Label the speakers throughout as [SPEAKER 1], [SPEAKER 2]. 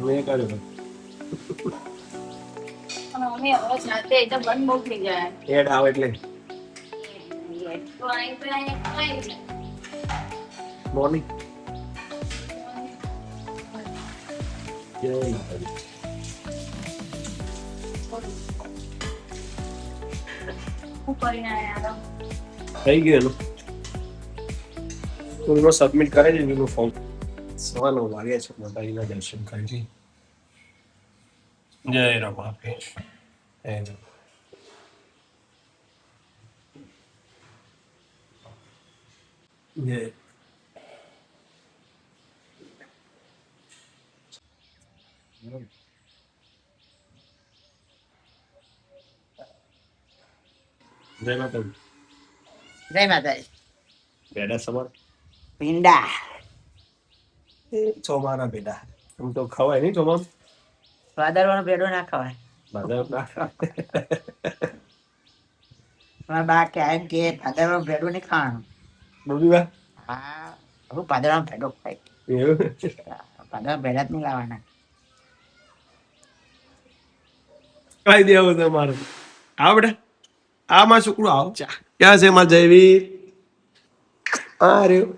[SPEAKER 1] મેં કર્યું
[SPEAKER 2] મમ્મી હવે જાતે એ તો બંધ બહુ થઈ જાય.
[SPEAKER 1] એડ આવે એટલે
[SPEAKER 2] તો અહીં તો અહીંયા ખવાય જાય.
[SPEAKER 1] મોર્નિંગ જય માતાજી.
[SPEAKER 2] હું કરીને આવ્યા
[SPEAKER 1] થઈ ગયું એનું સ્કૂલમાં સબમિટ કરે છે એનું ફોર્મ. 9:15 વાગ્યા છે. માતાજીના દર્શન કરી જય રમાપે જય જય માતાજી.
[SPEAKER 3] જય માતાજી.
[SPEAKER 1] બેડા સવાર
[SPEAKER 3] ભીંડા
[SPEAKER 1] ચોમાના બેડા એમ તો ખવાય નહીં ચોમાનું.
[SPEAKER 3] ભાદરવાનો પેડો ના ખવાય. મારા બા કે એમ કે ભાદરવાનો પેડો નહીં ખાવાનું.
[SPEAKER 1] બબીબા
[SPEAKER 3] હા હું ભાદરવાનો પેડો ખાય.
[SPEAKER 1] એવું
[SPEAKER 3] ભાદરવાનો પેડા જ નહીં લાવવાના.
[SPEAKER 1] કઈ દેવું તમારે આવ બેટા આમાં છોકરું આવ ચા ક્યાં છે મારા જયવી આ રહ્યો.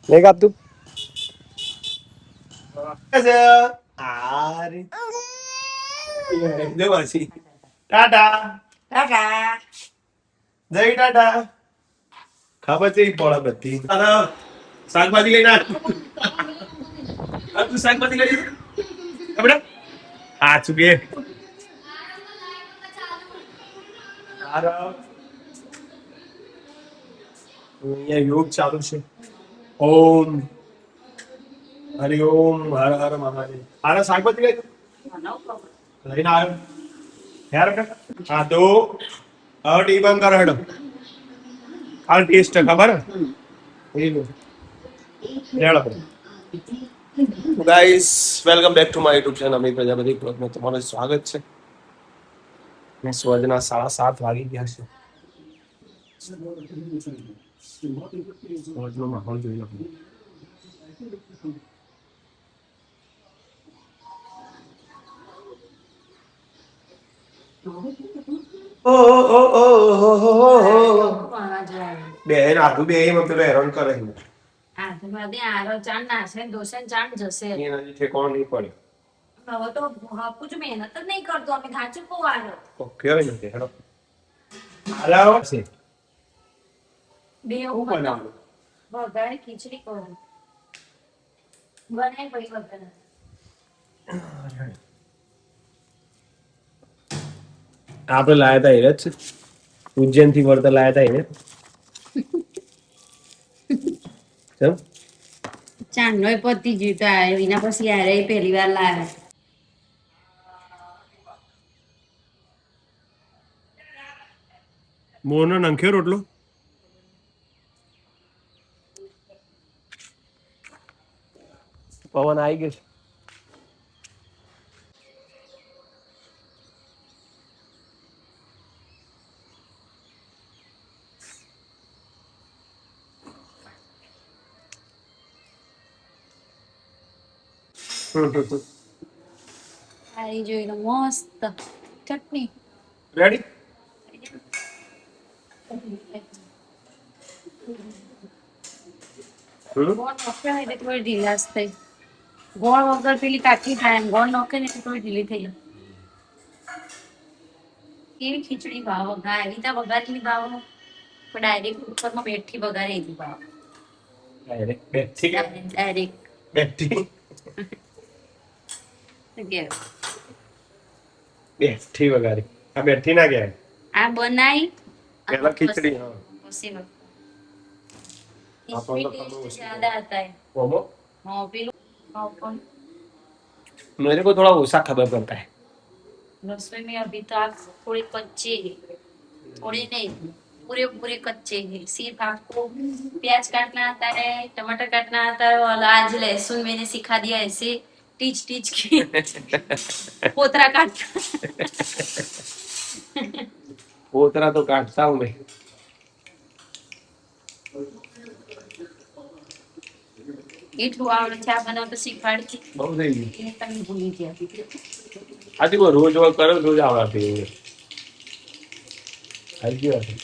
[SPEAKER 1] નહીં કાપતું ટાટા
[SPEAKER 3] કાકા
[SPEAKER 1] જય ટાટા ખબર છે પોળા બધી શાકભાજી લઈને તું શાકભાજી લઈ આપણે હા ચુકે અહીંયા યોગ ચાલુ છે. ઓમ હરિ ઓમ હર હર મહાદેવ. આના શાકભાજી લઈ લઈને આવ્યો યાર બેટા. હા તો હવે ટી બંધ કરો હેડો. આ ટેસ્ટ ખબર હેડો guys welcome back to my YouTube channel Amit Prajapati બ્લોગમાં તમારું સ્વાગત છે. મેં સવારના 7:30 વાગી ગયા છે. સવારનો માહોલ જોઈ લો. બેન આખું બે એમાં પેલો હેરાન કરે છે.
[SPEAKER 2] આરો ચાંદ નાશે દોસે ચાંદ જશે.
[SPEAKER 1] એના જે ઠેકાણો નહીં પડે.
[SPEAKER 2] હવે તો બાપુ જ મહેનત જ નહીં કરતો અમે ખાચું પોવાનો
[SPEAKER 1] ઓકે હોય ને હેડો હાલો છે
[SPEAKER 2] બે
[SPEAKER 1] હું બનાવું
[SPEAKER 2] વઘારે ખીચડી કરું બનાવી પડી વઘારે
[SPEAKER 1] આપણે લાયા હતા એને જ છે ઉજ્જૈન થી વળતા લાયા હતા એને ચમ
[SPEAKER 2] ચાંદ નો પતિ જીવતો આવ્યો એના પછી યારે પહેલી વાર લાવ્યા
[SPEAKER 1] મોનો નંખ્યો રોટલો પવન આવી ગયો છે.
[SPEAKER 2] આરી જોઈ લો મસ્ત ચટણી
[SPEAKER 1] રેડી
[SPEAKER 2] ગોળ નોખે ને એટલે થોડી ઢીલાશ થઈ ગોળ વગર પેલી કાઠી થાય એમ ગોળ નોખે ને એટલે થોડી ઢીલી થઈ કેવી ખીચડી ભાવ ગાય ત્યાં વઘારેલી ભાવ પણ ડાયરેક્ટ કુકરમાં બેઠી વઘારેલી ભાવ
[SPEAKER 1] ડાયરેક્ટ બેઠી
[SPEAKER 2] ડાયરેક્ટ
[SPEAKER 1] બેઠી બેઠી વગાડી આ બેઠી ના કહેવાય
[SPEAKER 2] આ બનાવી
[SPEAKER 1] પેલા ખીચડી હા
[SPEAKER 2] પછી
[SPEAKER 1] આપણને તો ખબર
[SPEAKER 2] टेस्ट
[SPEAKER 1] ઓછી
[SPEAKER 2] ज्यादा आता है
[SPEAKER 1] ઓમો
[SPEAKER 2] हाँ पेलू हाँ कौन
[SPEAKER 1] मेरे को थोड़ा ओसा खबर पड़ता है.
[SPEAKER 2] रसोई में अभी तो आप थोड़े कच्चे हैं थोड़े नहीं पूरे पूरे कच्चे हैं सिर्फ आपको प्याज काटना आता है टमाटर काटना आता है और आज लहसुन मैंने सिखा दिया ऐसे ટીચ ટીચ કી પોતરા કાઢ
[SPEAKER 1] પોતરા તો કાઢતા હું નહીં.
[SPEAKER 2] એટલું આવડે ચા બનાવતા શીખવાડતી
[SPEAKER 1] બહુ થઈ ગયું.
[SPEAKER 2] એ તમે ભૂલી ગયા
[SPEAKER 1] આથી કોઈ રોજ વર્ક કરે રોજ આવડતી હોય. આવી ગયું હશે.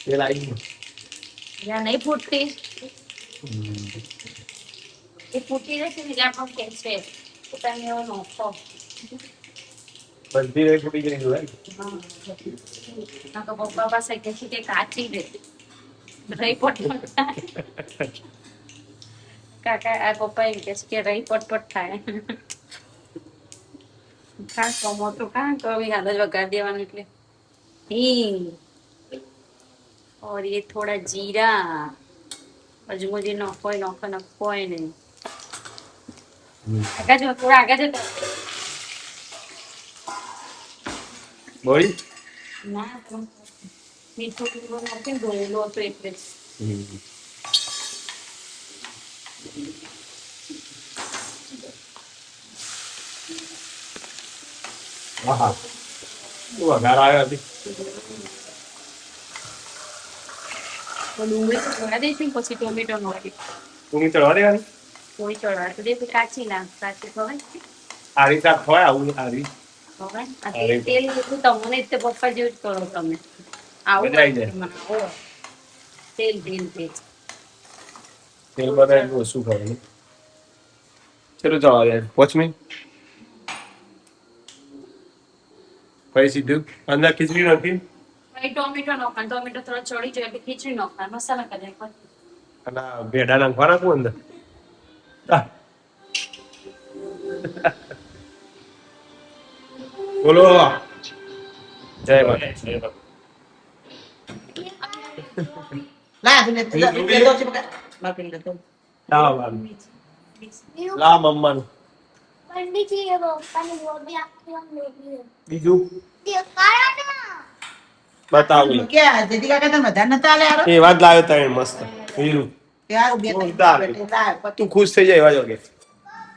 [SPEAKER 1] તેલ આવી ગયું.
[SPEAKER 2] જ્યાં નહીં ફૂટતી એ ફૂટી જશે ને જ્યાં પણ કહેશે તો તમે એવો નોખો
[SPEAKER 1] બધી રહી ફૂટી ગઈ હોય.
[SPEAKER 2] તો પપ્પા પાસે કે છે કે કાચી રે રહી પટપટ થાય કાકા આ પપ્પા એમ કે છે કે રહી પટપટ થાય કાં કમો તો કાં તો હવે હાલ જ વગાડી દેવાનું એટલે હિંગ और ये थोड़ा जीरा हजू मुझे नखो नहीं आगे जो थोड़ा आगे जो
[SPEAKER 1] બોલ.
[SPEAKER 2] ना मीठो पीવો નાખે ધોયેલો હતો એટલે
[SPEAKER 1] આહા વઘાર આવ્યો હતી.
[SPEAKER 2] તો ડુંગળી તો ચડા દઈશું પછી ટોમેટો નાખી
[SPEAKER 1] ડુંગળી ચડવા દેવાની.
[SPEAKER 2] કોઈ ચડવા તો દે કાચી ના કાચી ખવાય
[SPEAKER 1] આરી શાક ખવાય આવું આરી.
[SPEAKER 2] ખવાય આ તેલ એટલું તમને તે પપ્પા જેવું જ કરો તમે આવું
[SPEAKER 1] મજા આવી જાય.
[SPEAKER 2] બનાવો તેલ તેલ તેલ
[SPEAKER 1] તેલ બધા એટલું ઓછું ખાવાનું. ચલો ચડવા દે. વોચ મી. પછી સીધું અંદર ખીચડી નાખી
[SPEAKER 2] ભાઈ ટોમેટો નાખવાનું ટોમેટો થોડો ચડી જાય એટલે ખીચડી નાખવાનું મસાલા કરી
[SPEAKER 1] અને ભેડા નાખવાના કોણ અંદર. આહ. બોલો જય માતા.
[SPEAKER 3] લા તું લેતો જા, લેતો છે બકા. બાકી લેતો.
[SPEAKER 1] લા બાબા. લા મમ્માનું.
[SPEAKER 4] पंडित जी ये वो पानी वो भी आपके हम लोग
[SPEAKER 1] બીજું
[SPEAKER 4] दिखाया ना
[SPEAKER 1] બતાવું.
[SPEAKER 3] ક્યાં જેથી કાકા તને વધારે નતા આલે યાર.
[SPEAKER 1] એ વાત લાવ્યો તને મસ્ત હીરું.
[SPEAKER 3] યાર ઉભી
[SPEAKER 1] જોરદાર. તું ખુશ થઈ જાય એવા જોગે.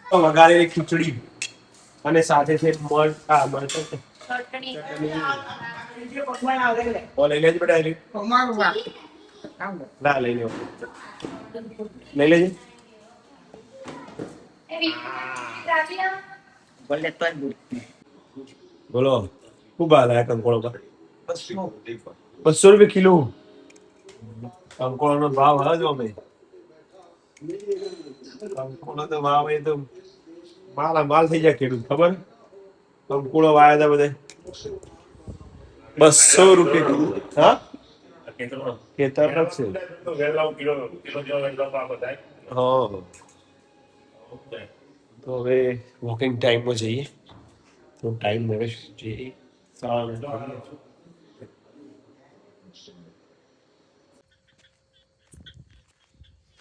[SPEAKER 1] તો વઘારેલી ખીચડી અને સાથે છે મળ આ મળ તો છે.
[SPEAKER 2] ચટણી
[SPEAKER 1] ઓ લઈ લેજે બેટા લઈ.
[SPEAKER 3] અમારું વાહ.
[SPEAKER 1] ના લઈ લે. લઈ લેજે.
[SPEAKER 3] બોલે તો જ બોલ.
[SPEAKER 1] બોલો ખૂબ ભાવ લાગે કંકોળો પર. 200 રૂપિયા કિલો. કંકોળોનો ભાવ હવે જો અમે કંકોળો તો ભાવ એ તો માલ થઈ જાય ખેડૂત ખબર. કંકોળો વાયા હતા બધે 200 રૂપિયા કિલો. હા ખેતર જ છે. હા તો હવે વોકિંગ ટાઈમમાં જઈએ તો ટાઈમ મળે જઈએ.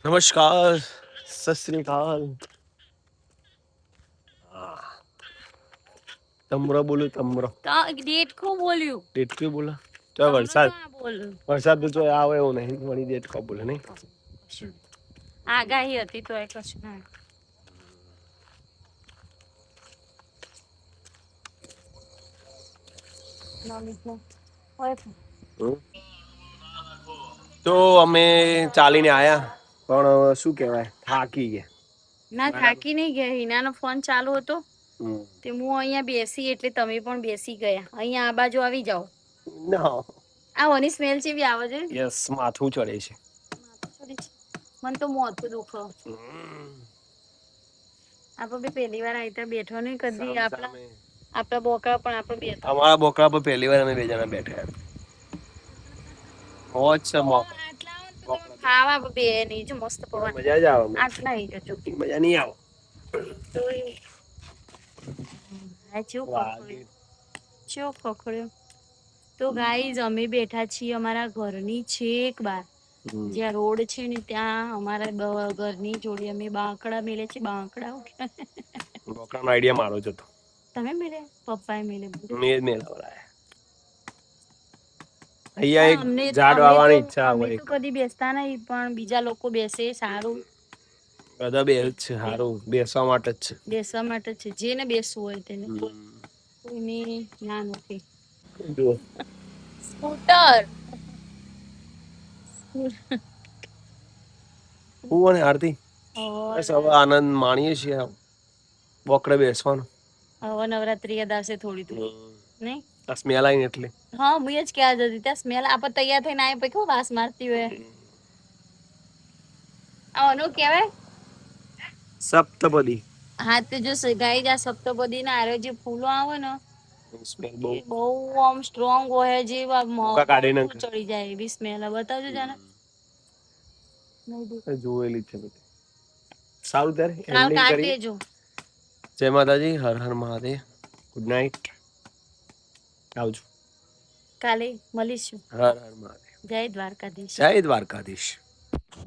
[SPEAKER 1] નમસ્કાર સત શ્રી અકાલ. તમરો બોલું તમરો
[SPEAKER 2] ડેટ કો બોલ્યું
[SPEAKER 1] ડેટકો બોલા તો વરસાદ તો જો આવે એવું નહીં વળી ડેટકો બોલે નહીં.
[SPEAKER 2] આગાહી હતી તો એક જ ના
[SPEAKER 1] તો અમે ચાલીને આયા પણ શું કહેવાય થાકી ગયા.
[SPEAKER 2] ના થાકી નહીં ગયા હિનાનો ફોન ચાલુ હતો તે હું અહીંયા બેસી એટલે તમે પણ બેસી ગયા અહીંયા આ બાજુ આવી જાઓ.
[SPEAKER 1] ના
[SPEAKER 2] આ ઓની સ્મેલ જેવી આવે છે
[SPEAKER 1] યસ માથું ચડે છે.
[SPEAKER 2] મને તો મોઢું દુખો આપણે પહેલી વાર આવી ત્યાં બેઠો નહીં કદી આપણા બોકડા પણ આપણે બેઠા
[SPEAKER 1] અમારા બોકડા પર પહેલી વાર અમે બે જણા બેઠા. મોજ છે મોજ.
[SPEAKER 2] ખાવા બે નહીં જો મસ્ત પવન
[SPEAKER 1] મજા જ આવે.
[SPEAKER 2] આટલા આવી જજો
[SPEAKER 1] મજા નહીં આવે.
[SPEAKER 2] તો આ ચો ખખડ્યો તો ગાઈઝ અમે બેઠા છીએ અમારા ઘરની છેક બાર જ્યાં રોડ છે ને ત્યાં અમારા ઘરની જોડે અમે બાંકડા મેલે છે બાંકડા
[SPEAKER 1] બોકડાનો આઈડિયા મારો જ હતો.
[SPEAKER 2] તમે મેલે પપ્પાએ મેલે
[SPEAKER 1] મેં મેલાવરાય. અહીંયા એક ઝાડ વાવવાની ઈચ્છા હોય.
[SPEAKER 2] કદી બેસતા નહીં પણ બીજા લોકો બેસે સારું
[SPEAKER 5] બધા બે જ છે, સારું બેસવા માટે જ છે.
[SPEAKER 2] બેસવા માટે છે, જેને બેસવું હોય તેને, કોઈની ના નથી.
[SPEAKER 5] જુઓ
[SPEAKER 2] સ્કૂટર
[SPEAKER 5] હું અને આરતી બસ હવે આનંદ માણીએ છીએ, બોકડે બેસવાનું.
[SPEAKER 2] હવે નવરાત્રી યાદ આવશે થોડી તો નહીં.
[SPEAKER 5] આ સ્મેલ આવીને એટલે
[SPEAKER 2] હા હું એ જ કહેવા જતી ત્યાં સ્મેલ આપણે તૈયાર થઈને આવે પછી કેવું વાસ મારતી હોય. આનું કહેવાય
[SPEAKER 5] સપ્તપદી
[SPEAKER 2] હા તે જો ગાઈ આ સપ્તપદી ના આરે જે ફૂલો આવે ને
[SPEAKER 5] સ્મેલ
[SPEAKER 2] એ બહુ આમ સ્ટ્રોંગ હોય જે
[SPEAKER 5] ભૂકા કાઢી નાખે.
[SPEAKER 2] ચડી જાય એવી સ્મેલ બતાવજો જાને.
[SPEAKER 5] જોયેલી છે બધી. સારું ત્યારે
[SPEAKER 2] કાલ
[SPEAKER 5] એન્ડિંગ
[SPEAKER 2] કાઢ
[SPEAKER 5] કરીએ.
[SPEAKER 2] દેજો.
[SPEAKER 5] જય માતાજી, હર હર મહાદેવ, ગુડ નાઇટ, આવજો.
[SPEAKER 2] કાલે મળીશું.
[SPEAKER 5] હર હર મહાદેવ,
[SPEAKER 2] જય દ્વારકાધીશ.
[SPEAKER 5] જય દ્વારકાધીશ.